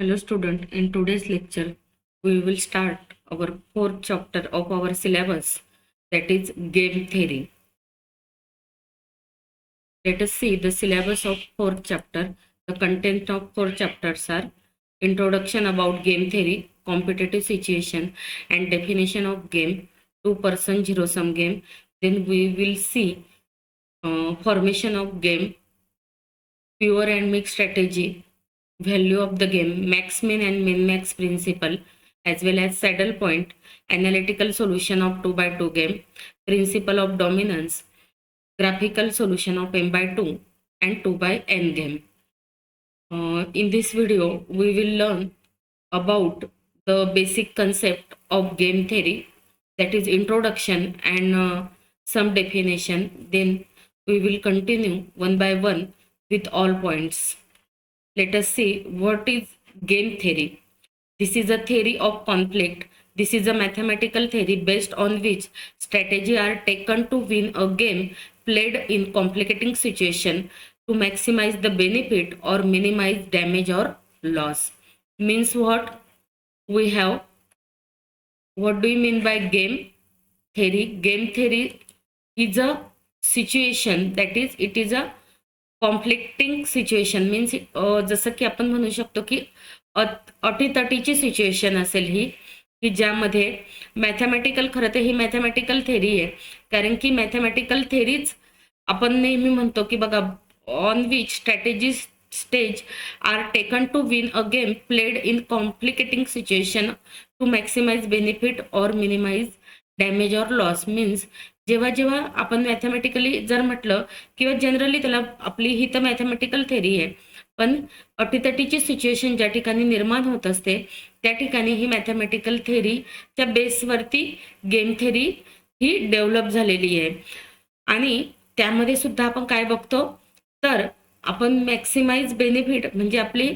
Hello student, in today's lecture we will start our fourth chapter of our syllabus, that is game theory. Let us see the syllabus of fourth chapter. The content of four chapters are introduction about game theory, competitive situation and definition of game, two-person zero-sum game. Then we will see formation of game, pure and mixed strategy, value of the game, max min and min max principle, as well as saddle point, analytical solution of 2 by 2 game, principle of dominance, graphical solution of m by 2 and 2 by n game. In this video, we will learn about the basic concept of game theory, that is introduction and some definition. Then we will continue one by one with all points. Let us see what is game theory. This is a theory of conflict. This is a mathematical theory based on which strategy are taken to win a game played in complicating situation to maximize the benefit or minimize damage or loss. Means what? We have, what do you mean by game theory? Game theory is a situation, that is it is a conflicting situation means जसं की आपण म्हणू शकतो की अटीतटीची situation असेल ही, की ज्यामध्ये मॅथमॅटिकल, खरं तर ही मॅथमॅटिकल थेरी आहे, कारण की मॅथमॅटिकल थेरीच आपण नेहमी म्हणतो की बघा, on which strategy stage are taken to win a game played in complicating situation to maximise benefit or minimise damage or loss. Means जेव्हा जेव्हा आपण मॅथमॅटिकली जर म्हटलं किंवा जनरली त्याला आपली ही तर मॅथमॅटिकल थेरी आहे, पण अटीतटीची सिच्युएशन ज्या ठिकाणी निर्माण होत असते त्या ठिकाणी ही मॅथमॅटिकल थेरीच्या बेसवरती गेम थेरी ही डेव्हलप झालेली आहे. आणि त्यामध्ये सुद्धा आपण काय बघतो, तर आपण मॅक्सिमाइज बेनिफिट म्हणजे आपली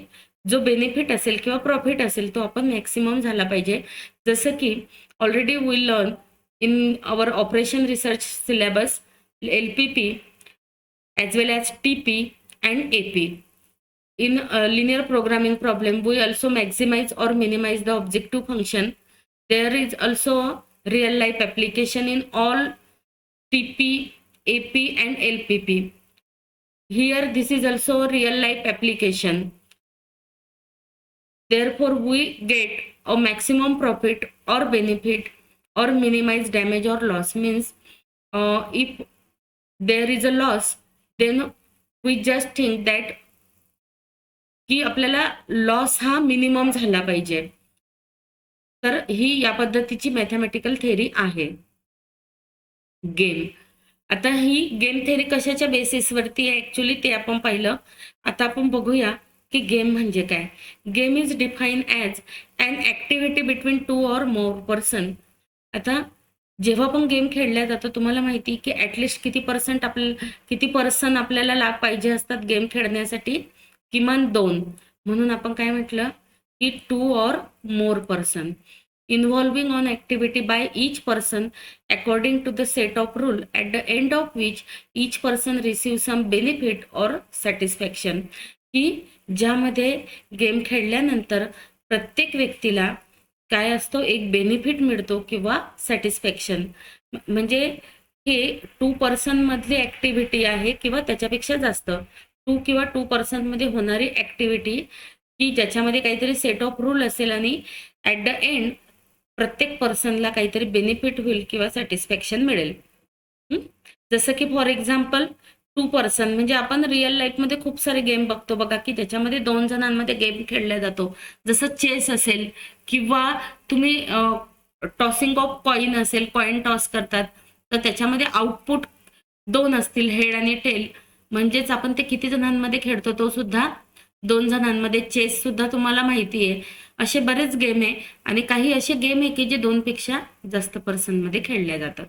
जो बेनिफिट असेल किंवा प्रॉफिट असेल तो आपण मॅक्सिमम झाला पाहिजे. जसं की already we learn in our operation research syllabus, LPP as well as TP and AP. In a linear programming problem, we also maximize or minimize the objective function. There is also a real life application in all TP, AP and LPP. Here this is also a real life application. Therefore, we get a maximum profit or benefit or minimize damage or loss. Means if there is a loss, then we just think that की आपल्याला loss हा minimum झाला पाहिजे. तर ही या पद्धतीची mathematical theory आहे game. आता ही गेम थेरी कशाच्या बेसिसवरती आहे ऍक्च्युली ते आपण पाहिलं. आता आपण बघूया की गेम म्हणजे काय. Game is define as an activity between two or more person. आता जेव्हा पण गेम खेळल्या जातो तुम्हाला माहिती की ॲटलिस्ट किती पर्सन आपल्याला लाभ पाहिजे असतात गेम खेळण्यासाठी, किमान 2. म्हणून आपण काय म्हटलं की 2 or more person involving on activity by each person according to the set of rule at the end of which each person receive some benefit or satisfaction. की ज्यामध्ये गेम खेळल्यानंतर प्रत्येक व्यक्तीला काय असतो, एक बेनिफिट मिळतो किंवा सॅटिस्फॅक्शन. म्हणजे हे 2 पर्सन मधली ऍक्टिव्हिटी आहे किंवा त्याच्यापेक्षा जास्त 2 किंवा 2 पर्सन मध्ये होणारी ऍक्टिव्हिटी की ज्याच्यामध्ये काहीतरी सेट ऑफ रूल असेल आणि ऍट द एंड प्रत्येक पर्सनला काहीतरी बेनिफिट होईल किंवा सॅटिस्फॅक्शन मिळेल. जसं की फॉर एक्झाम्पल 2 पर्सन म्हणजे आपण रिअल लाईफमध्ये खूप सारे गेम बघतो बघा की त्याच्यामध्ये 2 जणांमध्ये गेम खेळला जातो. जसं चेस असेल किंवा तुम्ही टॉसिंग ऑफ कॉइन असेल, कॉइन टॉस करतात तर त्याच्यामध्ये आउटपुट 2 असतील, हेड आणि टेल. म्हणजेच आपण ते किती जणांमध्ये खेळतो तो सुद्धा 2 जणांमध्ये. चेस सुद्धा तुम्हाला माहिती आहे. असे बरेच गेम आहे आणि काही असे गेम आहे की जे 2 पेक्षा जास्त पर्सनमध्ये खेळल्या जातात,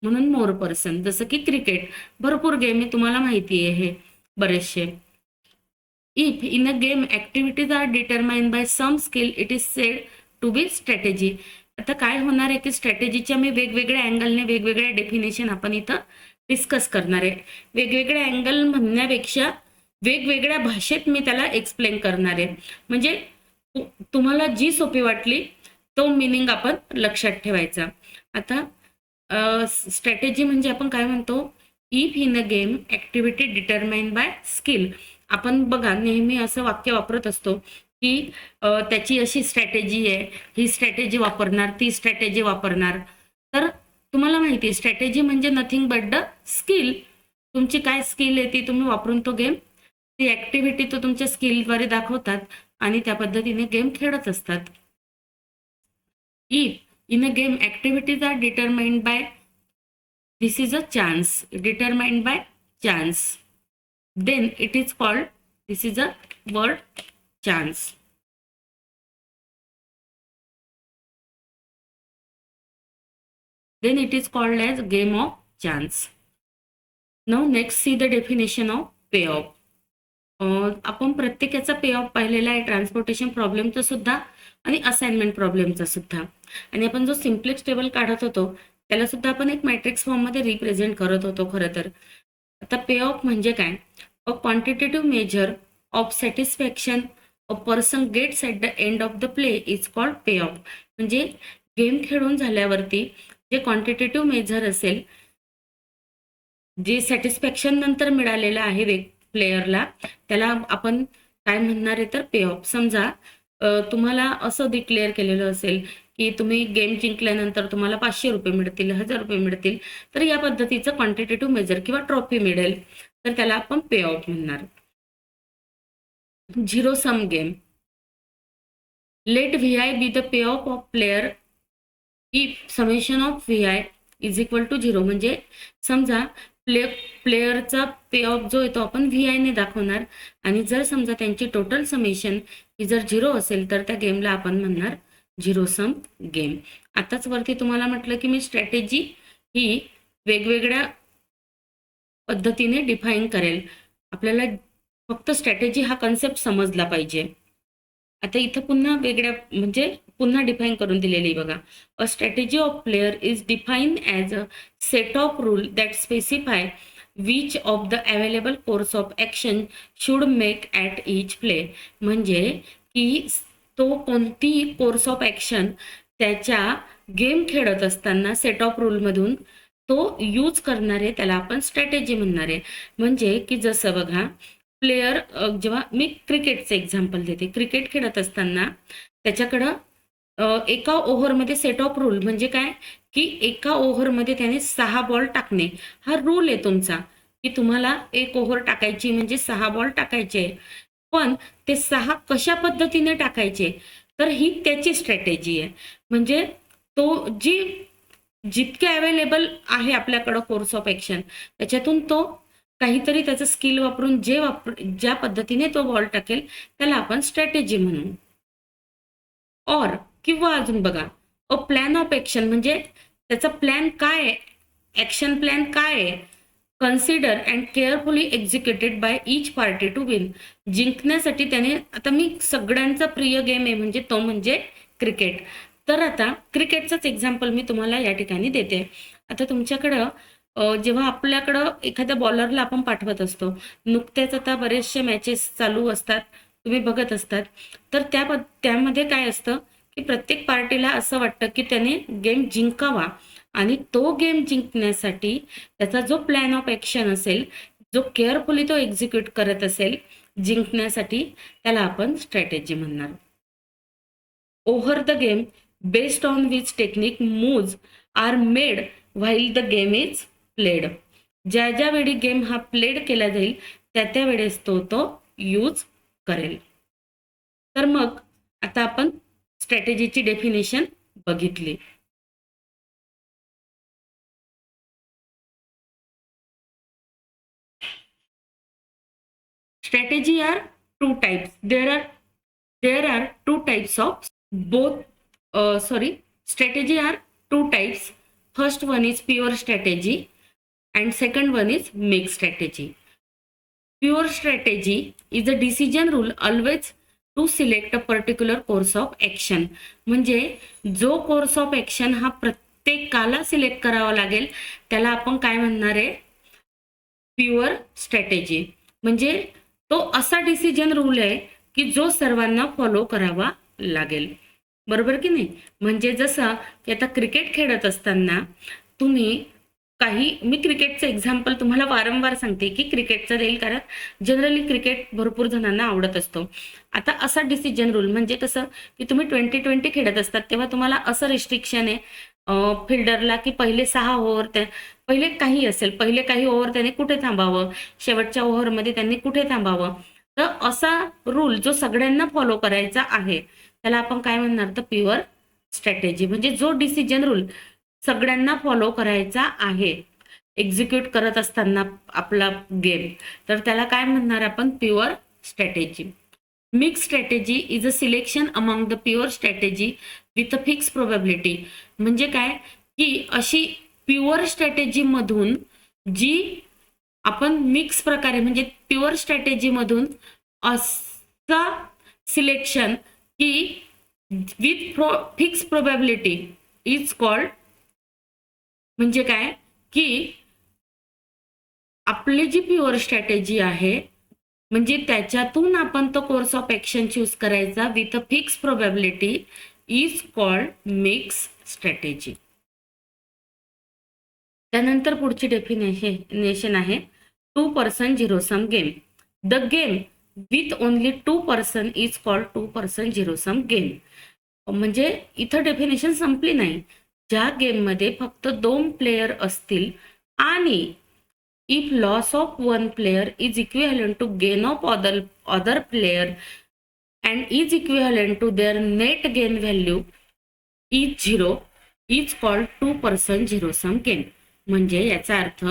म्हणून मोर पर्सन. जसं की क्रिकेट, भरपूर गेम आहे तुम्हाला माहिती आहे हे बरेचसे. If in a game activities are determined by some skill it is said to be strategy. आता काय होणार आहे की स्ट्रॅटेजीच्या मी वेगवेगळ्या अँगलने वेगवेगळ्या डेफिनेशन आपण इथं डिस्कस करणार आहे. वेगवेगळ्या अँगल म्हणण्यापेक्षा वेगवेगळ्या भाषेत मी त्याला एक्सप्लेन करणार आहे. म्हणजे तुम्हाला जी सोपी वाटली तो मीनिंग आपण लक्षात ठेवायचा. आता स्ट्रॅटेजी म्हणजे आपण काय म्हणतो, if in a game activity determined by skill. आपण बघा नेहमी असं वाक्य वापरत असतो की त्याची अशी स्ट्रॅटेजी आहे, ही स्ट्रॅटेजी वापरणार, ती स्ट्रॅटेजी वापरणार. तर तुम्हाला माहिती आहे स्ट्रॅटेजी म्हणजे नथिंग बट द स्किल. तुमची काय स्किल आहे ती तुम्ही वापरून तो गेम, ती ऍक्टिव्हिटी तो तुमच्या स्किलद्वारे दाखवतात आणि त्या पद्धतीने गेम खेळत असतात. If in a game activities are determined by, this is a chance, determined by chance, then it is called, this is a word chance. Then it is called as game of chance. Now next see the definition of payoff. आपण प्रत्येकाचा पे of पाहिलेला आहे, transportation प्रॉब्लेमचा सुद्धा आणि assignment प्रॉब्लेमचा सुद्धा. आणि आपण जो सिम्प्लेक्स टेबल काढत होतो त्याला सुद्धा आपण एक मॅट्रिक्स फॉर्ममध्ये रिप्रेझेंट करत होतो खरं तर. आता पे ऑफ म्हणजे काय, a quantitative measure of satisfaction a person gets at the end of the play is called payoff. म्हणजे गेम खेळून झाल्यावरती जे क्वांटिटेटिव्ह मेजर असेल, जे सॅटिस्फॅक्शन नंतर मिळालेलं आहे प्लेयरला, त्याला आपण काय म्हणणार आहे तर पे ऑफ. समजा तुम्हाला असं डिक्लेअर केलेलं असेल की तुम्ही गेम जिंकल्यानंतर तुम्हाला 500 रुपये मिळतील, 1000 रुपये मिळतील, तर या पद्धतीचं क्वांटिटेटिव्ह मेजर किंवा ट्रॉफी मिळेल, तर त्याला आपण पे ऑफ म्हणणार. Zero sum game. Let VI be the pay off player if summation of VI is equal to 0. म्हणजे समजा प्लेयरचा पे ऑफ जो आहे तो आपण VI ने दाखवणार आणि जर समजा त्यांची टोटल समेशन ही जर 0 असेल तर त्या गेमला आपण म्हणणार झिरो सम गेम. आताच वरती तुम्हाला म्हटलं की मी स्ट्रॅटेजी ही वेगवेगळ्या पद्धतीने डिफाईन करेल. आपल्याला फक्त स्ट्रॅटेजी हा कन्सेप्ट समजला पाहिजे. आता इथं पुन्हा वेगळ्या म्हणजे पुन्हा डिफाईन करून दिलेली बघा. A strategy of player is define as a set of rule that specify which of the available course of action should make at each play. म्हणजे की तो कोणती कोर्स ऑफ ॲक्शन त्याच्या गेम खेळत असताना सेट ऑफ रूलमधून तो use करणार आहे त्याला आपण स्ट्रॅटेजी म्हणणार आहे. म्हणजे की जसं बघा प्लेयर, जेव्हा मी क्रिकेटचं एक्झाम्पल देते, क्रिकेट खेळत असताना त्याच्याकडं एका ओव्हरमध्ये सेट ऑफ रूल म्हणजे काय की एका ओव्हरमध्ये त्याने 6 बॉल टाकणे हा रूल आहे तुमचा, की तुम्हाला एक ओव्हर टाकायची म्हणजे 6 बॉल टाकायचे. पण ते 6 कशा पद्धतीने टाकायचे तर ही त्याची स्ट्रॅटेजी आहे. म्हणजे तो जितके अवेलेबल आहे आपल्याकडं कोर्स ऑफ ॲक्शन त्याच्यातून तो काहीतरी त्याचं स्किल वापरून ज्या पद्धतीने तो बॉल टाकेल त्याला आपण स्ट्रॅटेजी म्हणू. और किंवा अजून बघा अ प्लॅन ऑफ ॲक्शन म्हणजे त्याचा प्लॅन काय आहे, ॲक्शन प्लॅन काय आहे, consider and carefully executed by each party to win. जिंकण्यासाठी त्याने, आता मी सगळ्यांचा प्रिय गेम आहे म्हणजे तो म्हणजे क्रिकेट. तर आता क्रिकेटचंच एक्झाम्पल मी तुम्हाला या ठिकाणी देते. आता तुमच्याकडं जेव्हा आपल्याकडं एखाद्या बॉलरला आपण पाठवत असतो, नुकत्याच आता बरेचसे मॅचेस चालू असतात, तुम्ही बघत असतात, तर त्यामध्ये काय असतं की प्रत्येक पार्टीला असं वाटतं की त्याने गेम जिंकावा आणि तो गेम जिंकण्यासाठी त्याचा जो प्लॅन ऑफ ॲक्शन असेल, जो केअरफुली तो एक्झिक्यूट करत असेल जिंकण्यासाठी, त्याला आपण स्ट्रॅटेजी म्हणणार. Over the game based on which technique moves are made while the game is played. ज्या वेळी गेम हा प्लेड केला जाईल त्या वेळेस तो यूज करेल. तर मग आता आपण स्ट्रॅटेजीची डेफिनेशन बघितली. Strategy are two types. There are two types of strategy are two types. First one is pure strategy and second one is mixed strategy. Pure strategy is a decision rule always to select a particular course of action. म्हणजे जो course of action हा प्रत्येकाला select करावा लागेल त्याला आपण काय म्हणणार आहे, प्युअर स्ट्रॅटेजी. म्हणजे तो असा डिसिजन रूल आहे की जो सर्वांना फॉलो करावा लागेल, बरोबर की नाही. म्हणजे जसं की आता क्रिकेट खेळत असताना तुम्ही मी क्रिकेटचं एक्झाम्पल तुम्हाला वारंवार सांगते की क्रिकेटचं देईल, कारण जनरली क्रिकेट भरपूर जणांना आवडत असतो. आता असा डिसिजन रूल म्हणजे कसं की तुम्ही 20-20 खेळत असतात तेव्हा तुम्हाला असं रिस्ट्रिक्शन आहे फिल्डरला की पहिले 6 ओव्हर पहिले काही असेल, पहिले काही ओव्हर त्याने कुठे थांबावं, शेवटच्या ओव्हरमध्ये त्यांनी कुठे थांबावं. तर असा रूल जो सगळ्यांना फॉलो करायचा आहे त्याला आपण काय म्हणणार, तर प्युअर स्ट्रॅटेजी. म्हणजे जो डिसिजन रूल सगळ्यांना फॉलो करायचा आहे एक्झिक्यूट करत असताना आपला गेम, तर त्याला काय म्हणणार आपण, pure strategy. Mix strategy is a selection among the pure strategy with a fix probability. म्हणजे काय की अशी प्युअर स्ट्रॅटेजी मधून जी आपण मिक्स प्रकारे म्हणजे प्युअर स्ट्रॅटेजी मधून असा सिलेक्शन की with fix probability is called. म्हणजे काय की आपली जी प्युअर स्ट्रॅटेजी आहे म्हणजे त्याच्यातून आपण तो कोर्स ऑफ ऍक्शन चूज करायचा with a fix probability is called mix strategy. त्यानंतर पुढची डेफिनेशन आहे 2 person zero sum game. The game with only 2 person is called 2 person zero sum game. म्हणजे इथं डेफिनेशन संपली नाही. ज्या गेममध्ये फक्त 2 प्लेयर असतील आणि if loss of one player is equivalent to gain of other player and is equivalent to their net gain value is zero is called 2 person zero sum game. म्हणजे याचा अर्थ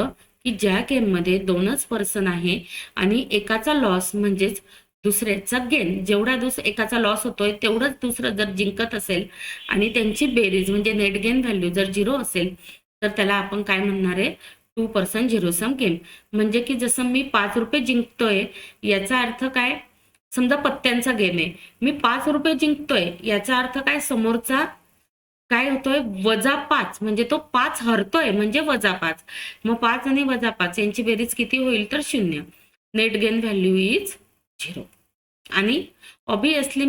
की ज्या गेममध्ये 2च पर्सन आहे आणि एकाचा लॉस म्हणजेच दुसऱ्याचा गेन, जेवढा एकाचा लॉस होतोय तेवढंच दुसरं जर जिंकत असेल आणि त्यांची बेरीज म्हणजे नेट गेन व्हॅल्यू जर 0 असेल तर त्याला आपण काय म्हणणार आहे, 2 पर्सन झिरो सम गेम. म्हणजे की जसं मी 5 रुपये जिंकतोय याचा अर्थ काय, समजा पत्त्यांचा गेम आहे, मी 5 रुपये जिंकतोय याचा अर्थ काय, समोरचा काय होतोय -5 म्हणजे तो 5 हरतोय म्हणजे -5. मग 5 आणि -5 यांची बेरीज किती होईल, तर 0. Net gain value is 0. आणि ऑब्विसली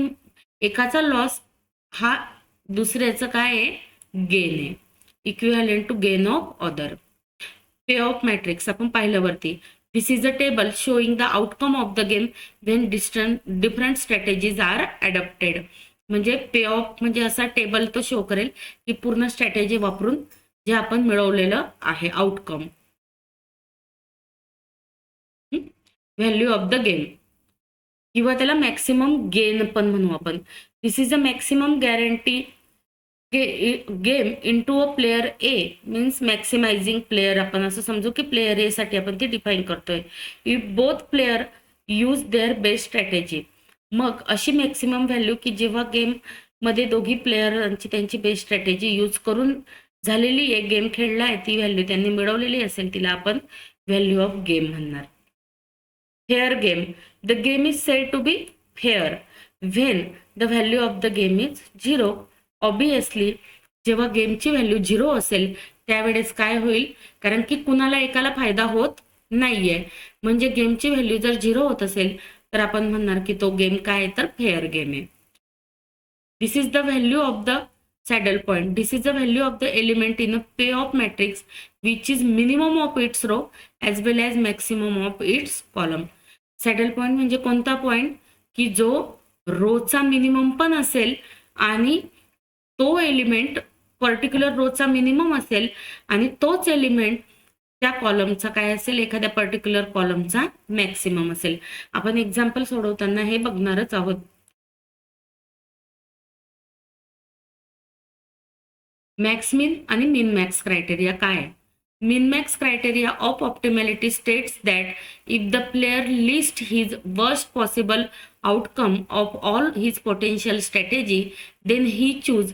एकाचा लॉस हा दुसऱ्याचं काय आहे, गेन आहे, equivalent to gain of other. Payoff matrix आपण पाहिलं वरती. This is a table showing the outcome of the game when different strategies are adopted. म्हणजे पे ऑफ म्हणजे असा टेबल तो शो करेल की पूर्ण स्ट्रॅटेजी वापरून जे आपण मिळवलेलं आहे outcome. Value of the game किंवा त्याला मॅक्सिमम गेन पण म्हणू आपण. This is a maximum guarantee game into a player A means maximising player. आपण असं समजू की प्लेयर ए साठी आपण ती डिफाईन करतोय. If both player use their best strategy. मग अशी मॅक्सिमम व्हॅल्यू की जेव्हा गेम मध्ये दोघी प्लेयरांची त्यांची बेस्ट स्ट्रॅटेजी यूज करून झालेली आहे, गेम खेळला आहे, ती व्हॅल्यू त्यांनी मिळवलेली असेल तिला आपण व्हॅल्यू ऑफ गेम म्हणणार. Fair game. The game is said to be fair when the value of the game is 0. Obviously जेव्हा गेमची व्हॅल्यू 0 असेल त्यावेळेस काय होईल, कारण की कुणाला एकाला फायदा होत नाहीये, म्हणजे गेमची व्हॅल्यू जर 0 होत असेल तर आपण म्हणणार की तो गेम काय तर फेअर गेम आहे. This is the value of the saddle point. This is the value of the element in a payoff matrix which is minimum of its row as well as maximum of its column. Saddle point म्हणजे कोणता point की जो Rochak minimum पण असेल आणि तो element particular Rochak minimum असेल आणि तोच एलिमेंट त्या कॉलमचा काय असेल, एखाद्या पर्टिक्युलर कॉलमचा मॅक्सिमम असेल. आपण एक्झाम्पल सोडवताना हे बघणारच आहोत. मॅक्स मिन आणि मिन मॅक्स क्रायटेरिया काय आहे. Min max criteria of optimality states that if the player list his worst possible outcome of all his potential strategy, then he choose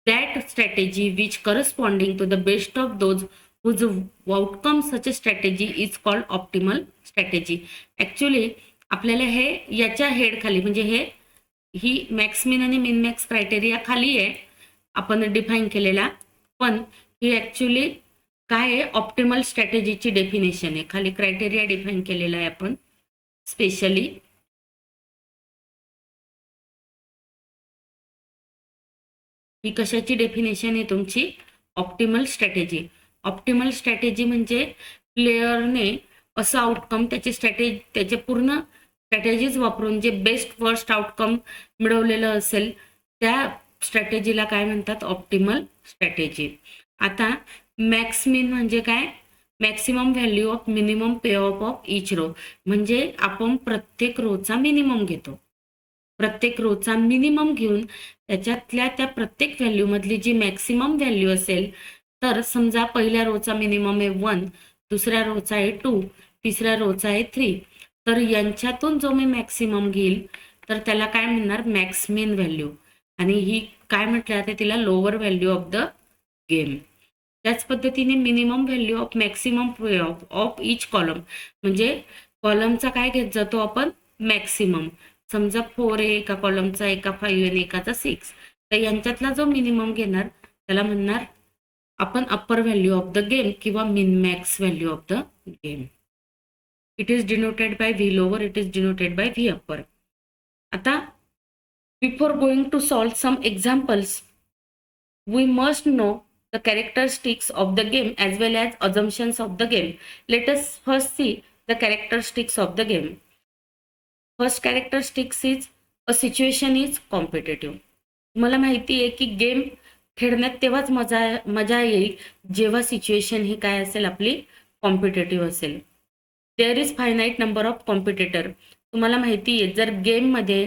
that strategy which corresponding to the best of those whose outcome such a strategy is called optimal strategy. Actually आपल्याला हे याच्या head खाली म्हणजे ही max मिन आणि मिन max criteria खाली आहे आपण डिफाईन केलेला, पण ही ऍक्च्युली काय आहे, ऑप्टिमल स्ट्रॅटेजीची डेफिनेशन आहे. खाली क्रायटेरिया डिफाईन केलेला आहे आपण स्पेशली. ही कशाची डेफिनेशन आहे तुमची? Optimal strategy. ऑप्टिमल स्ट्रॅटेजी म्हणजे प्लेयरने असं आउटकम त्याचे पूर्ण स्ट्रॅटेजीज वापरून जे बेस्ट फर्स्ट आउटकम मिळवलेलं असेल त्या स्ट्रॅटेजीला काय म्हणतात? Optimal strategy. आता मॅक्स मीन म्हणजे काय? Maximum value of minimum pay off each row. म्हणजे आपण प्रत्येक रोचा मिनिमम घेतो. प्रत्येक रोचा मिनिमम घेऊन त्याच्यातल्या त्या प्रत्येक व्हॅल्यू मधली जी मॅक्सिमम व्हॅल्यू असेल, तर समजा पहिल्या रोचा मिनिमम आहे 1, दुसऱ्या रोचा आहे 2, तिसऱ्या रोचा आहे 3, तर यांच्यातून जो मी मॅक्सिमम घेईल तर त्याला काय म्हणणार? मॅक्स मीन व्हॅल्यू. आणि ही काय म्हटलं जाते? तिला lower value of the game. त्याच पद्धतीने minimum value of maximum pay off each column. म्हणजे कॉलमचा काय घेत जातो आपण? मॅक्सिमम. समजा 4 आहे एका कॉलमचा, एका 5 आणि एकाचा 6, तर यांच्यातला जो मिनिमम घेणार त्याला म्हणणार आपण upper value of the game किंवा min max value of the game. It is denoted by V lower, it is denoted by V upper. आता before going to solve some examples we must know the characteristics of the game as well as assumptions of the game. Let us first see the characteristics of the game. First characteristics is a situation is competitive. मला माहिती आहे की game खेळण्यात तेव्हाच मजा येईल जेव्हा situation ही काय असेल? आपली कॉम्पिटेटिव्ह असेल. There is finite number of competitor. तुम्हाला माहिती आहे जर गेममध्ये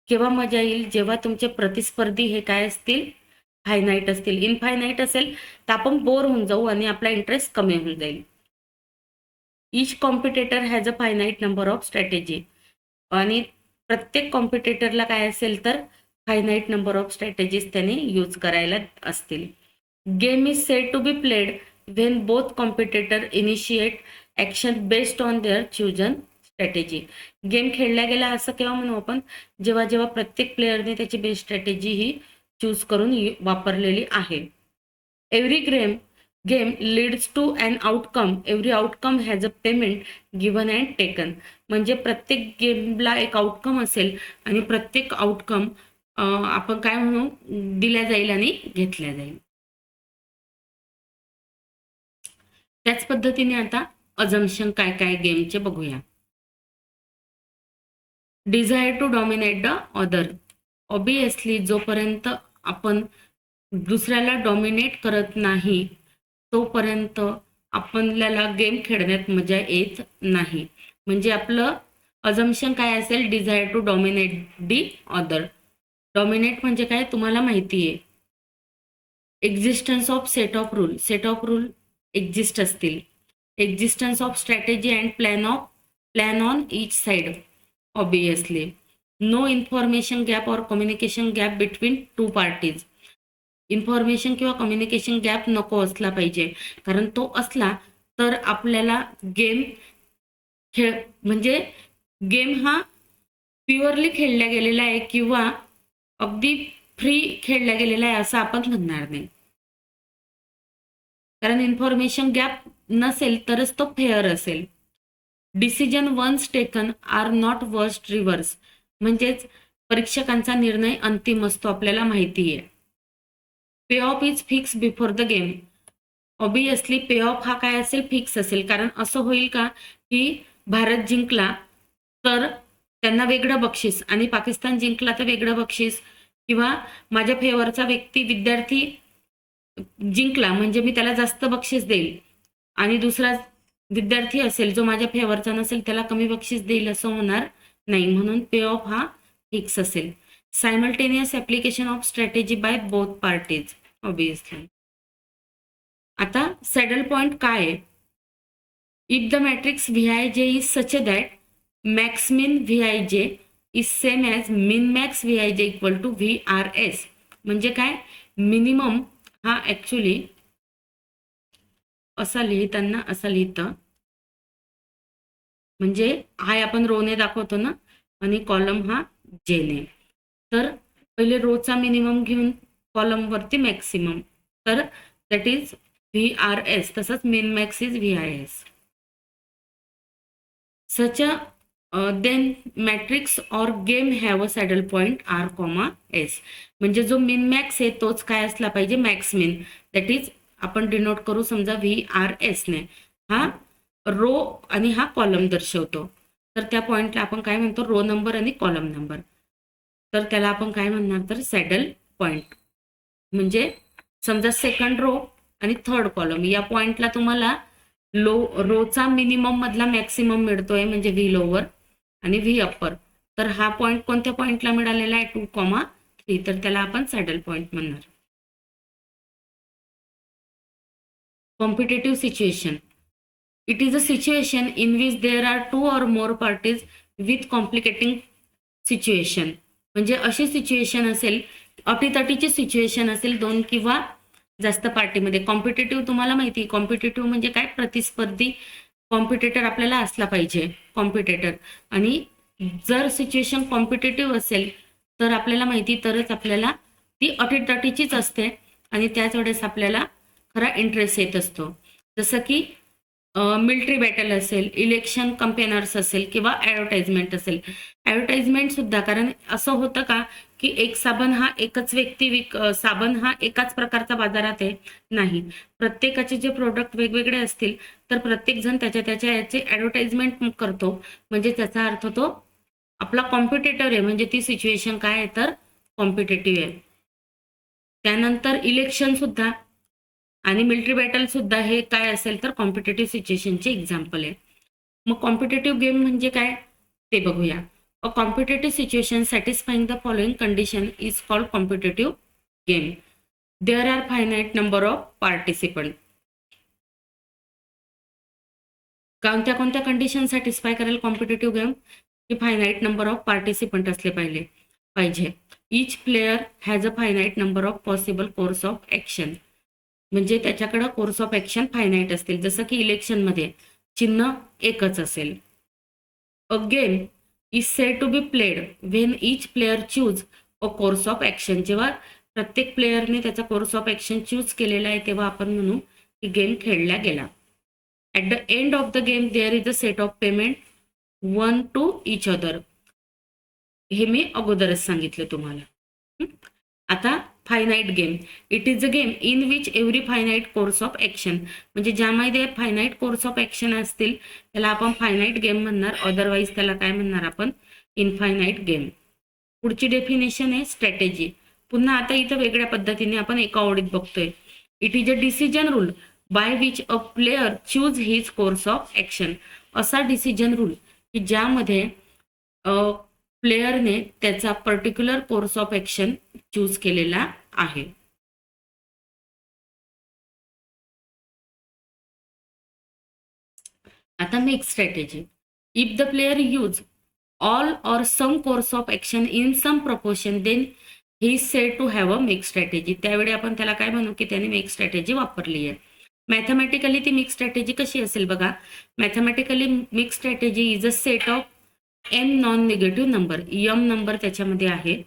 केव्हा मजा येईल? जेव्हा तुमचे प्रतिस्पर्धी हे काय असतील? फायनाईट असतील. इनफायनाईट असेल तर आपण बोर होऊन जाऊ आणि आपला इंटरेस्ट कमी होऊन जाईल. Each competitor has a finite number of strategy. आणि प्रत्येक कॉम्पिटिटरला काय असेल तर फायनाईट नंबर ऑफ स्ट्रॅटेजीज त्याने यूज करायला असतील. Game is said to be played when both competitor initiate action based on their chosen strategy. Game खेळला गेला असं केव्हा म्हणू आपण? जेव्हा जेव्हा प्रत्येक प्लेयरने त्याची बेस्ट स्ट्रॅटेजी ही चूज करून वापरलेली आहे. Every game leads to an outcome. Every outcome has a payment given and taken. म्हणजे प्रत्येक गेमला एक आउटकम असेल आणि प्रत्येक आउटकम आपण काय म्हणू? दिल्या जाईल आणि घेतल्या जाईल. त्याच पद्धतीने आता अजम्पशन काय काय गेमचे बघूया. Desire to dominate the other. Obviously जोपर्यंत आपण दुसऱ्याला डॉमिनेट करत नाही तोपर्यंत आपल्याला गेम खेळण्यात मजा येत नाही. म्हणजे आपलं अजम्पशन काय असेल? Desire to dominate the other. Dominate म्हणजे काय? तुम्हाला माहिती आहे existence of set of rule. Set of rule exist असतील. Existence of strategy and plan on each side. Obviously no information gap or communication gap between two parties. Information किंवा communication gap नको असला पाहिजे, कारण तो असला तर आपल्याला गेम म्हणजे गेम हा प्युअरली खेळला गेलेला आहे किंवा अगदी फ्री खेळला गेलेला आहे असं आपण म्हणणार नाही. कारण इन्फॉर्मेशन गॅप नसेल तरच तो फेअर असेल. Decision once taken are not worst reverse. म्हणजेच परीक्षकांचा निर्णय अंतिम असतो आपल्याला माहिती आहे. Payoff is fix before the game. Obviously pay of हा काय असेल? फिक्स असेल. कारण असं होईल का की भारत जिंकला तर त्यांना वेगळं बक्षीस आणि पाकिस्तान जिंकला तर वेगळं बक्षीस, किंवा माझ्या फेवरचा विद्यार्थी जिंकला म्हणजे मी त्याला जास्त बक्षीस देईल आणि दुसरा विद्यार्थी असेल जो माझ्या फेवरचा नसेल त्याला कमी बक्षीस देईल असं होणार नाही. म्हणून पे ऑफ हा फिक्स असेल. Simultaneous application of strategy by both parties. Obviously आता सॅडल पॉइंट काय आहे? If the matrix VIJ is such that max min VIJ is same as min max VIJ equal to VRS. म्हणजे काय? Minimum हा actually असा लिहिताना असा लिहितं, म्हणजे हाय आपण रोने दाखवतो ना आणि कॉलम हा जेने. तर पहिले रोचा मिनिमम घेऊन कॉलम वरती मॅक्सिमम, तर दॅट इज VRS. तसंच min max is VIS. Such then matrix or game have a saddle point r comma s. म्हणजे जो मिन मॅक्स आहे तोच काय असला पाहिजे, मॅक्स मिन. दॅट इज आपण डिनोट करू समजा VRS ने. हा रो आणि हा कॉलम दर्शवतो. तर त्या पॉइंटला आपण काय म्हणतो, रो नंबर आणि कॉलम नंबर. तर त्याला आपण काय म्हणणार, तर सॅडल पॉइंट. म्हणजे समजा सेकंड रो आणि थर्ड कॉलम या पॉइंटला तुम्हाला रोचा मिनिमम मधला मॅक्सिमम मिळतोय म्हणजे व्ही लोअर आणि व्ही अप्पर. तर हा पॉइंट कोणत्या पॉइंटला मिळालेला आहे, 2,3. तर त्याला आपण सॅडल पॉइंट म्हणणार. Competitive situation. It is a situation in which there are 2 or more parties with complicating situation. म्हणजे अशी सिच्युएशन असेल, अटीतटीची सिच्युएशन असेल 2 किंवा जास्त पार्टीमध्ये. कॉम्पिटेटिव्ह तुम्हाला माहिती, कॉम्पिटेटिव्ह म्हणजे काय, प्रतिस्पर्धी. कॉम्पिटेटर आपल्याला असला पाहिजे, कॉम्पिटेटर. आणि जर सिच्युएशन कॉम्पिटेटिव्ह असेल तर आपल्याला माहिती, तरच आपल्याला ती अटीतटीचीच असते आणि त्याच वेळेस आपल्याला खरा इंटरेस्ट येत असतो. जसं की मिलिटरी बॅटल असेल, इलेक्शन कंपेनर्स असेल किंवा ॲडव्हर्टाइजमेंट असेल. ॲडव्हर्टाइजमेंट सुद्धा, कारण असं होतं का की एक साबण हा एकच व्यक्ती साबण हा एकाच प्रकारचा बाजारात आहे, नाही. प्रत्येकाचे जे प्रोडक्ट वेगवेगळे असतील तर प्रत्येक जण त्याच्या याचे ॲडव्हर्टाइजमेंट करतो. म्हणजे त्याचा अर्थ तो आपला कॉम्पिटेटर आहे. म्हणजे ती सिच्युएशन काय आहे, तर कॉम्पिटेटिव्ह आहे. त्यानंतर इलेक्शन सुद्धा आणि मिलिटरी बॅटल सुद्धा हे काय असेल, तर कॉम्पिटेटिव्ह सिच्युएशनचे एक्झाम्पल आहे. मग कॉम्पिटेटिव्ह गेम म्हणजे काय ते बघूया. A competitive situation satisfying the following condition is called competitive game. There are finite number of participant. कोणत्या कोणत्या कंडिशन सॅटिस्फाय करेल कॉम्पिटेटिव्ह गेम, की फायनाईट नंबर ऑफ पार्टिसिपंट असले पाहिजे. Each player has a finite number of possible course of action. म्हणजे त्याच्याकडे course of action finite असतील. जसं की इलेक्शनमध्ये चिन्ह एकच असेल. A game is said to be played when each player choose a course of action. जेव्हा प्रत्येक प्लेयरने त्याचा कोर्स ऑफ ॲक्शन चूज केलेला आहे तेव्हा आपण म्हणू की गेम खेळला गेला. At the end of the game there is a set of payment one to each other. हे मी अगोदरच सांगितलं तुम्हाला. आता finite game. It is a game in which every finite course of action. म्हणजे ज्यामध्ये फायनाईट कोर्स ऑफ ॲक्शन असतील त्याला आपण फायनाईट गेम म्हणणार. अदरवाईज त्याला काय म्हणणार आपण, इनफायनाईट गेम. पुढची डेफिनेशन आहे स्ट्रॅटेजी. पुन्हा आता इथं वेगळ्या पद्धतीने आपण एका ओळीत बघतोय. It is a decision rule by which a player choose his course of action. असा डिसिजन रूल की ज्यामध्ये प्लेयरने त्याचा particular course of action choose केलेला आहे. आता mix strategy. If the player use all or some course of action in some proportion then he said to have a mix strategy. त्यावेळी आपण त्याला काय म्हणू की त्याने मिक्स स्ट्रॅटेजी वापरली आहे. मॅथमॅटिकली ती मिक्स स्ट्रॅटेजी कशी असेल बघा. Mathematically mix strategy is a set of m non negative number. M number त्याच्यामध्ये आहे.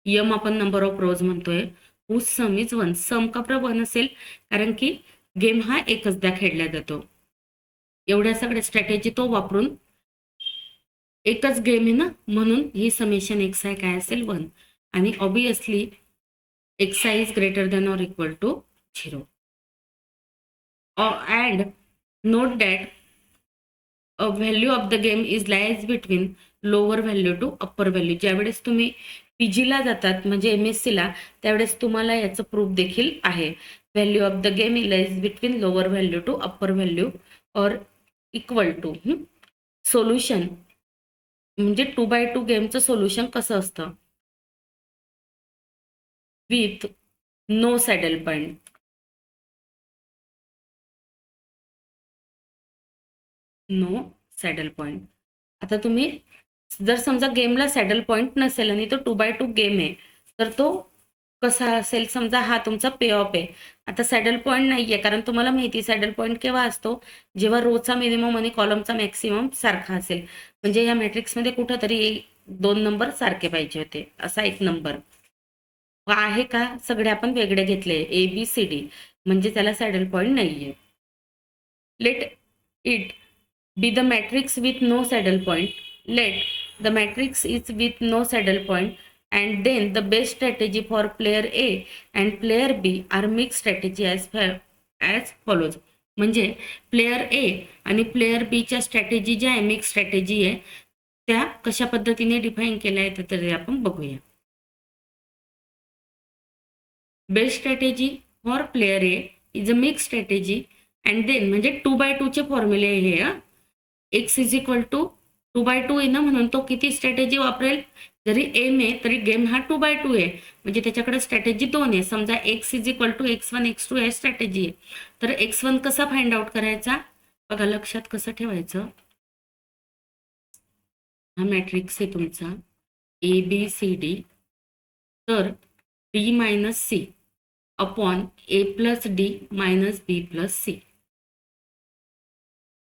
यम आपण नंबर ऑफ रोज म्हणतोय. Whose sum is 1. सम का 1 असेल, कारण की गेम हा एकचदा खेळला जातो. एवढ्या सगळ्या स्ट्रॅटेजी तो वापरून एकच गेम आहे ना, म्हणून ही समेशन एक्स आय काय असेल 1. आणि obviously x i is greater than or equal to 0. And note that a value of the game is lies between lower value to upper value. ज्यावेळेस तुम्ही पीजीला जातात म्हणजे MSCला, त्यावेळेस तुम्हाला याचं प्रूफ देखील आहे. Value of the game is lies between lower value to upper value or equal to. Solution म्हणजे 2x2 गेमचं सोल्युशन कसं असतं, with no saddle point. No saddle point. आता तुम्ही जर समजा गेमला सॅडल पॉईंट नसेल आणि तो 2x2 गेम आहे, तर तो कसा असेल, समजा हा तुमचा पे ऑफ आहे. आता सॅडल पॉईंट नाहीये, कारण तुम्हाला माहिती सॅडल पॉईंट केव्हा असतो, जेव्हा रोचा मिनिमम आणि कॉलमचा मॅक्सिमम सारखा असेल. म्हणजे या मॅट्रिक्समध्ये कुठंतरी 2 नंबर सारखे पाहिजे होते, असा एक नंबर आहे का. सगळे आपण वेगळे घेतले ABCD, म्हणजे त्याला सॅडल पॉईंट नाहीये. Let it be the matrix with no saddle point. let the matrix is with no saddle point and then the best strategy for player A and player B are mixed strategy as follows. म्हणजे player ए आणि player बी च्या strategy ज्या आहे mix strategy आहे त्या कशा पद्धतीने define केल्या आहेत तर आपण बघूया. Best strategy for player A is a mix strategy and then म्हणजे 2x2 चे फॉर्म्युले हे x is equal to 2x2 आहे ना म्हणून तो किती स्ट्रॅटेजी वापरेल. जरी एम आहे तरी गेम हा 2x2 आहे म्हणजे त्याच्याकडे स्ट्रॅटेजी 2 आहे. समजा x is equal to x1 x2 हे स्ट्रॅटेजी आहे तर x1 कसा फाइंड आउट करायचा बघा. लक्षात कसं ठेवायचं. हा मॅट्रिक्स आहे तुमचा ABCD तर D minus C upon A plus D minus B plus C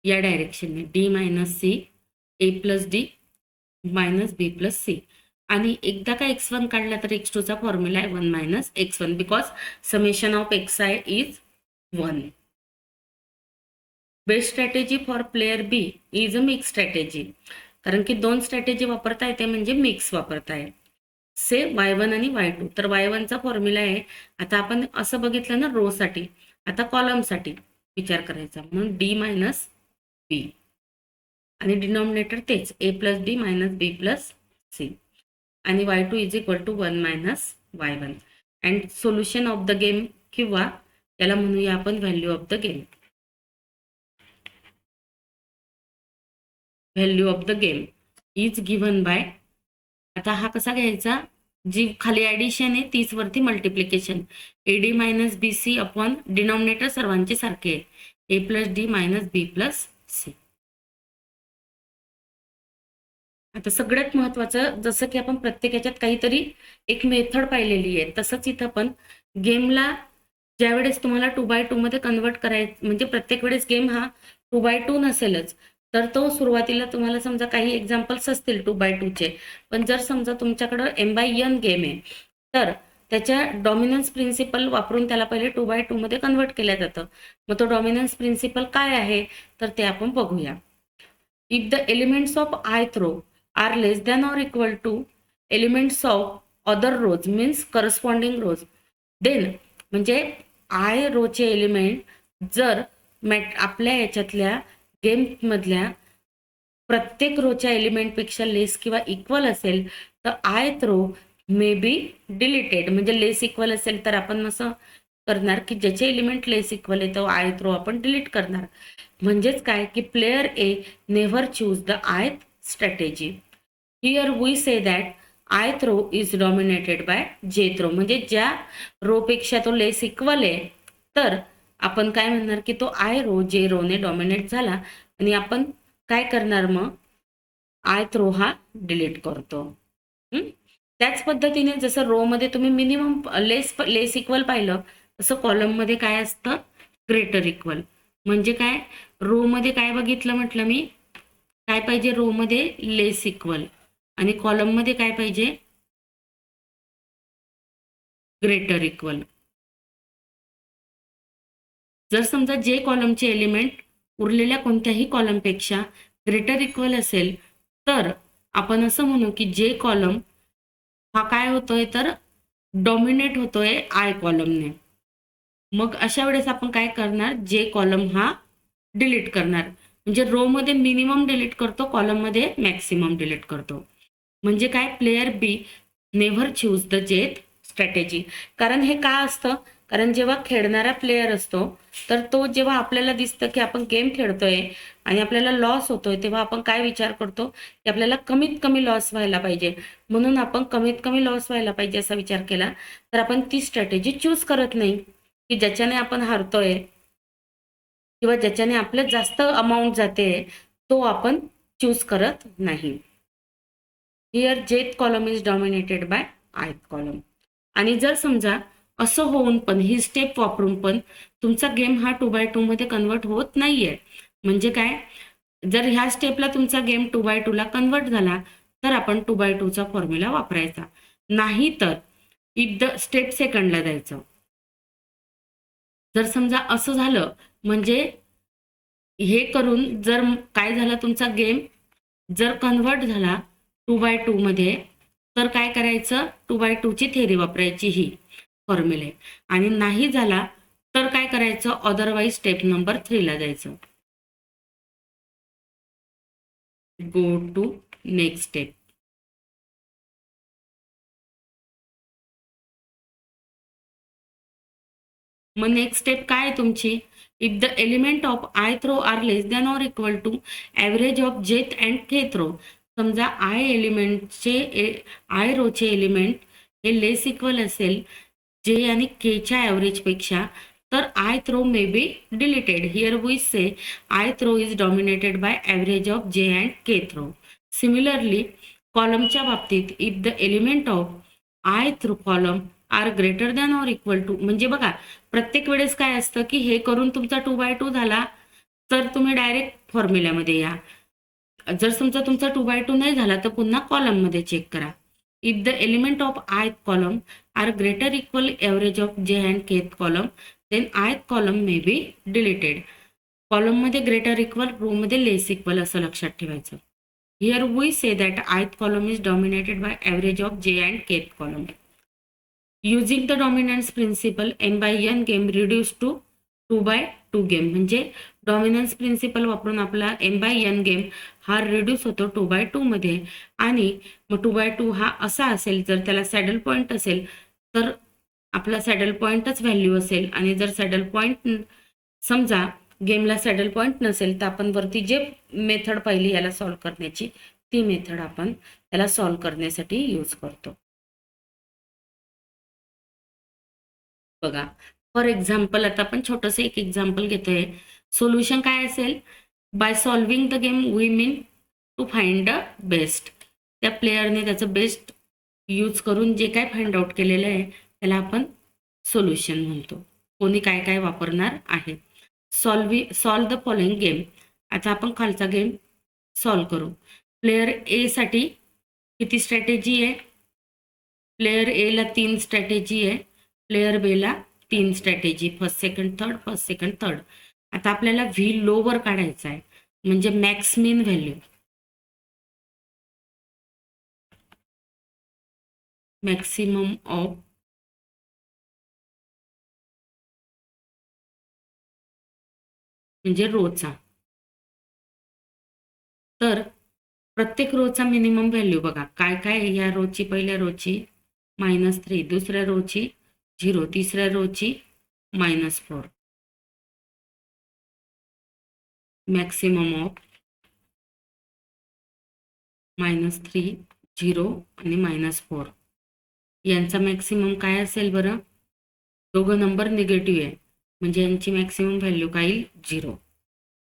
या डायरेक्शनने D minus C A plus D minus B plus C आणि एकदा का x1 काढला तर x2 चा फॉर्म्युला आहे 1 minus x1 because summation of xi is 1. Best strategy for player B is a mix strategy कारण की दोन स्ट्रॅटेजी वापरता येते म्हणजे मिक्स वापरता आहे. से y1 आणि y2 तर y1 चा फॉर्म्युला आहे. आता आपण असं बघितलं ना रो साठी आता कॉलम साठी विचार करायचा म्हणून D मायनस B आणि डिनॉमिनेटर तेच A plus D minus B plus C आणि y2 is equal to 1 minus y1 and solution of the game किंवा याला म्हणूया आपण value of the game. Value of the game is given by आता हा कसा घ्यायचा जी खाली ॲडिशन आहे तीच वरती multiplication AD minus BC upon denominator सर्वांचे सारखे आहे A plus D minus B plus C. आता सगळ्यात महत्वाचं जसं की आपण प्रत्येकाच्यात काहीतरी एक मेथड पाहिलेली आहे तसंच इथं पण गेमला ज्यावेळेस तुम्हाला 2x2 मध्ये कन्वर्ट करायचं म्हणजे प्रत्येक वेळेस गेम हा 2x2 नसेलच तर तो सुरुवातीला तुम्हाला समजा काही एक्झाम्पल्स असतील 2x2 चे पण जर समजा तुमच्याकडे m/n गेम आहे तर त्याच्या डॉमिनन्स प्रिन्सिपल वापरून त्याला पहिले 2x2 मध्ये कन्वर्ट केलं जातं. मग तो डॉमिनन्स प्रिन्सिपल काय आहे तर ते आपण बघूया. If the elements of ith row are less than or equal to elements of other rows means corresponding rows then म्हणजे I रोचे एलिमेंट जर आपल्या याच्यातल्या गेम मधल्या प्रत्येक रोच्या एलिमेंटपेक्षा लेस किंवा इक्वल असेल तर ith row may be deleted म्हणजे लेस इक्वल असेल तर आपण असं करणार की ज्याचे एलिमेंट लेस इक्वल आहे तो ith रो आपण डिलीट करणार. म्हणजेच काय की player A never choose the ith strategy. Here we say that ith row is dominated by jth row म्हणजे ज्या रो पेक्षा तो लेस इक्वल आहे तर आपण काय म्हणणार की तो I रो J रोने डॉमिनेट झाला आणि आपण काय करणार मग ith रो हा डिलीट करतो. त्याच पद्धतीने जसं रो मध्ये तुम्ही मिनिमम लेस इक्वल पाहिलं तसं कॉलम मध्ये काय असतं ग्रेटर इक्वल. म्हणजे काय रो मध्ये काय बघितलं म्हटलं मी काय पाहिजे रो मध्ये लेस इक्वल आणि कॉलम मध्ये काय पाहिजे ग्रेटर इक्वल. जर समजा जे कॉलमचे एलिमेंट उरलेल्या कोणत्याही कॉलमपेक्षा ग्रेटर इक्वल असेल तर आपण असं म्हणू की जे कॉलम हा काय होतोय तर डॉमिनेट होतोय आय कॉलमने. मग अशा वेळेस आपण काय करणार जे कॉलम हा डिलीट करणार म्हणजे रो मध्ये मिनिमम डिलीट करतो कॉलम मध्ये मॅक्सिमम डिलीट करतो. म्हणजे काय player B never choose the jth strategy. कारण हे का असतं कारण जेव्हा खेळणारा प्लेयर असतो तर तो जेव्हा आपल्याला दिसतं की आपण गेम खेळतोय आणि आपल्याला लॉस होतोय तेव्हा आपण काय विचार करतो की आपल्याला कमीत कमी लॉस व्हायला पाहिजे म्हणून आपण कमीत कमी लॉस व्हायला पाहिजे असा विचार केला तर आपण ती स्ट्रॅटेजी चूज करत नाही की ज्याच्याने आपण हारतोय किंवा ज्याच्याने आपलं जास्त अमाऊंट जाते तो आपण चूज करत नाही. Here jth column is dominated by ith column. आणि जर समजा असं होऊन पण ही स्टेप वापरून पण तुमचा गेम हा 2x2 मध्ये कन्वर्ट होत नाहीये म्हणजे काय जर ह्या स्टेपला तुमचा गेम 2x2 ला कन्वर्ट झाला तर आपण 2x2 चा फॉर्म्युला वापरायचा. नाही तर इफ द स्टेप सेकंडला जायचं. जर समजा असं झालं म्हणजे हे करून जर काय झालं तुमचा गेम जर कन्वर्ट झाला 2/2 मध्ये तर काय करायचं, 2/2 ची थेरी वापरायची ही फॉर्म्युले, आणि नाही झाला तर काय करायचं, अदरवाईज स्टेप नंबर 3 ला जायचं. Go to next step. मग नेक्स्ट स्टेप काय आहे तुमची, if the element of ith row are less than or equal to average of jth and kth row. समजा आय रोचे एलिमेंट हे लेस इक्वल असेल जे आणि केच्या ॲव्हरेजपेक्षा, तर ith row may be deleted. Here we say ith row is dominated by average of जे and kth row. Similarly कॉलमच्या बाबतीत if the element of ith row column are greater than or equal to, म्हणजे बघा प्रत्येक वेळेस काय असतं की हे करून तुमचा 2/2 झाला तर तुम्ही डायरेक्ट फॉर्म्युल्यामध्ये या. जर समजा तुमचा 2/2 नाही झाला तर पुन्हा कॉलममध्ये चेक करा. If the element of I column are greater equal average of जे and kth column then I column may be deleted. कॉलममध्ये ग्रेटर इक्वल, रोमध्ये लेस इक्वल असं लक्षात ठेवायचं. Here we say that ith column is dominated by average of जे and kth column. Using the dominance principle n by n game reduce to 2/2 game. म्हणजे dominance principle वापरून आपला n by n game हा reduce होतो 2/2 मध्ये. आणि मग 2/2 हा असा असेल, जर त्याला सॅडल पॉईंट असेल तर आपला सॅडल पॉईंटच व्हॅल्यू असेल, आणि जर सॅडल पॉईंट समजा गेमला सॅडल पॉईंट नसेल तर आपण वरती जे मेथड पाहिली याला सॉल्व करण्याची, ती मेथड आपण त्याला सॉल्व करण्यासाठी यूज करतो. बघा फॉर एक्झाम्पल, आता आपण छोटंसं एक एक्झाम्पल घेतोय. सोल्युशन काय असेल, by solving the game we mean to find the best. त्या प्लेयरने त्याचं बेस्ट यूज करून जे काय फाइंड आउट केलेलं आहे त्याला आपण सोल्युशन म्हणतो. कोणी काय काय वापरणार आहे. Solve the following game. आता आपण खालचा गेम सॉल्व करू. प्लेयर ए साठी किती स्ट्रॅटेजी आहे, प्लेयर ए ला 3 स्ट्रॅटेजी आहे, प्लेयर बी ला 3 strategy, first second third, first second third. आता आपल्याला व्ही लोवर काढायचा आहे, म्हणजे max mean value. Maximum of म्हणजे रोचा. तर प्रत्येक रोचा मिनिमम व्हॅल्यू बघा काय काय आहे. या रोची, पहिल्या रोची -3, दुसऱ्या रोची 0, तिसऱ्या रोची -4. मॅक्सिमम ऑफ -3, 0 आणि -4 यांचा मॅक्सिमम काय असेल बरं. दोघं नंबर निगेटिव्ह आहे म्हणजे यांची मॅक्सिमम व्हॅल्यू काय येईल, 0.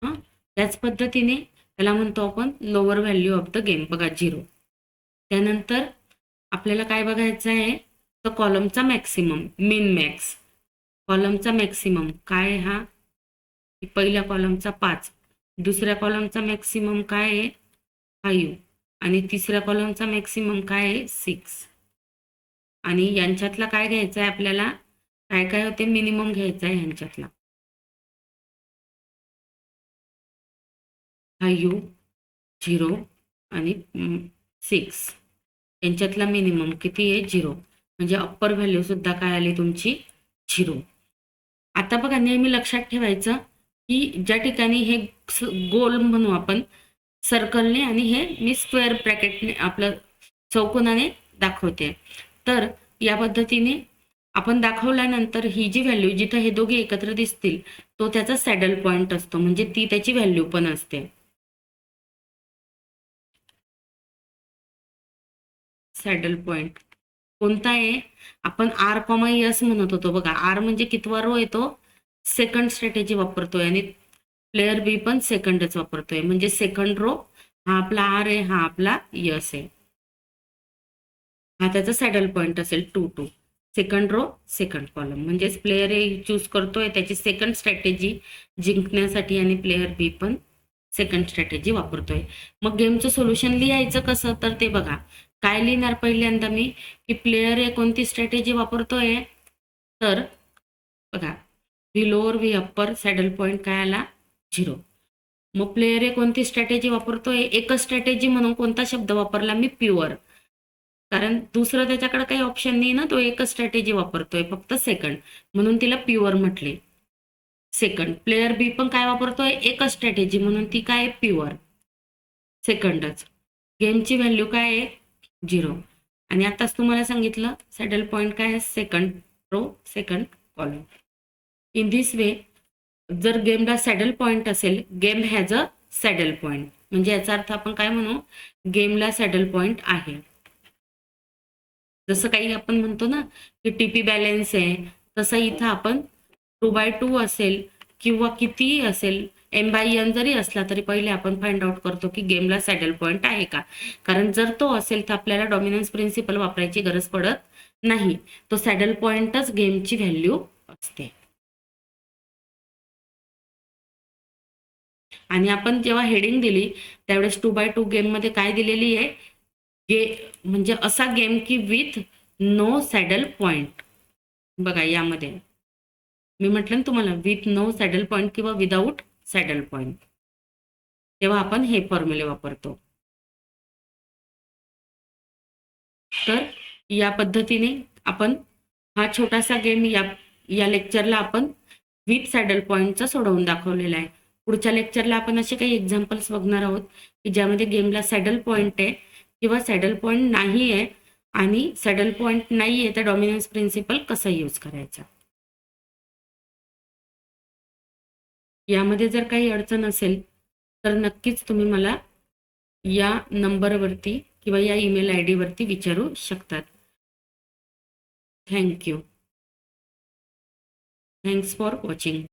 हां, त्याच पद्धतीने त्याला म्हणतो आपण lower value of the game. बघा 0. त्यानंतर आपल्याला काय बघायचं आहे, तर कॉलमचा मॅक्सिमम, मिन मॅक्स. कॉलमचा मॅक्सिमम काय, हा पहिल्या कॉलमचा 5, दुसऱ्या कॉलमचा मॅक्सिमम काय आहे 5, आणि तिसऱ्या कॉलमचा मॅक्सिमम काय आहे 6. आणि यांच्यातला काय घ्यायचं आहे आपल्याला, काय काय होते मिनिमम घ्यायचा आहे यांच्यातला. 5, 0 आणि 6 यांच्यातला मिनिमम किती आहे, 0. म्हणजे अप्पर व्हॅल्यू सुद्धा काय आली तुमची, 0. आता बघा नेहमी लक्षात ठेवायचं की ज्या ठिकाणी हे गोल म्हणू आपण सर्कलने, आणि हे मी स्क्वेअर ब्रॅकेटने आपलं चौकोनाने दाखवते. तर या पद्धतीने आपण दाखवल्यानंतर ही जी व्हॅल्यू जिथे हे दोघे एकत्र दिसतील तो त्याचा सॅडल पॉइंट असतो, म्हणजे ती त्याची व्हॅल्यू पण असते. सॅडल पॉइंट कोणता आहे, आपण आर कॉमा एस म्हणत होतो. बघा आर म्हणजे कितवा रो येतो, सेकंड स्ट्रॅटेजी वापरतोय, आणि प्लेयर बी पण सेकंडच वापरतोय, म्हणजे सेकंड रो हा आपला आर आहे, हा आपला यस आहे. हा त्याचा सॅडल पॉइंट असेल 2-2. सेकंड रो सेकंड कॉलम, म्हणजेच प्लेयर ए चूज करतोय त्याची सेकंड स्ट्रॅटेजी जिंकण्यासाठी, आणि प्लेयर बी पण सेकंड स्ट्रॅटेजी वापरतोय. मग गेमचं सोल्युशन लिहायचं कसं, तर ते बघा काय लिहिणार पहिल्यांदा मी, की प्लेयर ए कोणती स्ट्रॅटेजी वापरतोय, तर बघा V lower V upper, saddle point काय आला 0. मग प्लेयर हे कोणती स्ट्रॅटेजी वापरतोय? एकच स्ट्रॅटेजी म्हणून कोणता शब्द वापरला मी? प्युअर. कारण दुसरं त्याच्याकडे काही ऑप्शन नाही ना, तो एकच स्ट्रॅटेजी वापरतोय फक्त सेकंड, म्हणून तिला प्युअर म्हटले. सेकंड. प्लेयर बी पण काय वापरतोय? एकच स्ट्रॅटेजी, म्हणून ती काय? प्युअर. सेकंडच. गेमची व्हॅल्यू काय आहे? 0. आणि आताच तुम्हाला सांगितलं सॅडल पॉईंट काय आहे? Second row, second column. In this way, जर गेमला सॅडल पॉईंट असेल, game has a saddle point, म्हणजे याचा अर्थ आपण काय म्हणू? गेमला सॅडल पॉईंट आहे. जसं काही आपण म्हणतो ना की टीपी बॅलन्स आहे, तसं इथं आपण 2/2 असेल किंवा कितीही असेल, m/n जरी असला तरी पहिले आपण फाइंड आउट करतो की गेमला सॅडल पॉईंट आहे का. कारण जर तो असेल तर आपल्याला डॉमिनन्स प्रिन्सिपल वापरायची गरज पडत नाही. तो सॅडल पॉईंटच गेमची व्हॅल्यू असते. आणि आपण जेव्हा हेडिंग दिली त्यावेळेस 2/2 गेममध्ये काय दिलेली आहे? म्हणजे असा गेम की विथ नो सॅडल पॉइंट. बघा यामध्ये मी म्हटलं ना तुम्हाला, विथ नो सॅडल पॉइंट किंवा विदाऊट सॅडल पॉइंट, तेव्हा आपण हे फॉर्म्युले वापरतो. तर या पद्धतीने आपण हा छोटासा गेम या लेक्चरला आपण विथ सॅडल पॉइंटचा सोडवून दाखवलेला आहे. पुढच्या लेक्चरला आपण असे काही एक्झाम्पल्स बघणार आहोत की ज्यामध्ये गेमला सॅडल पॉइंट आहे किंवा सॅडल पॉइंट नाही आहे, आणि सॅडल पॉइंट नाही आहे तर डॉमिनन्स प्रिन्सिपल कसा यूज करायचा. यामध्ये जर काही अडचण असेल तर नक्कीच तुम्ही मला या नंबरवरती किंवा या ईमेल ID वरती विचारू शकतात. थँक्यू. Thanks for watching.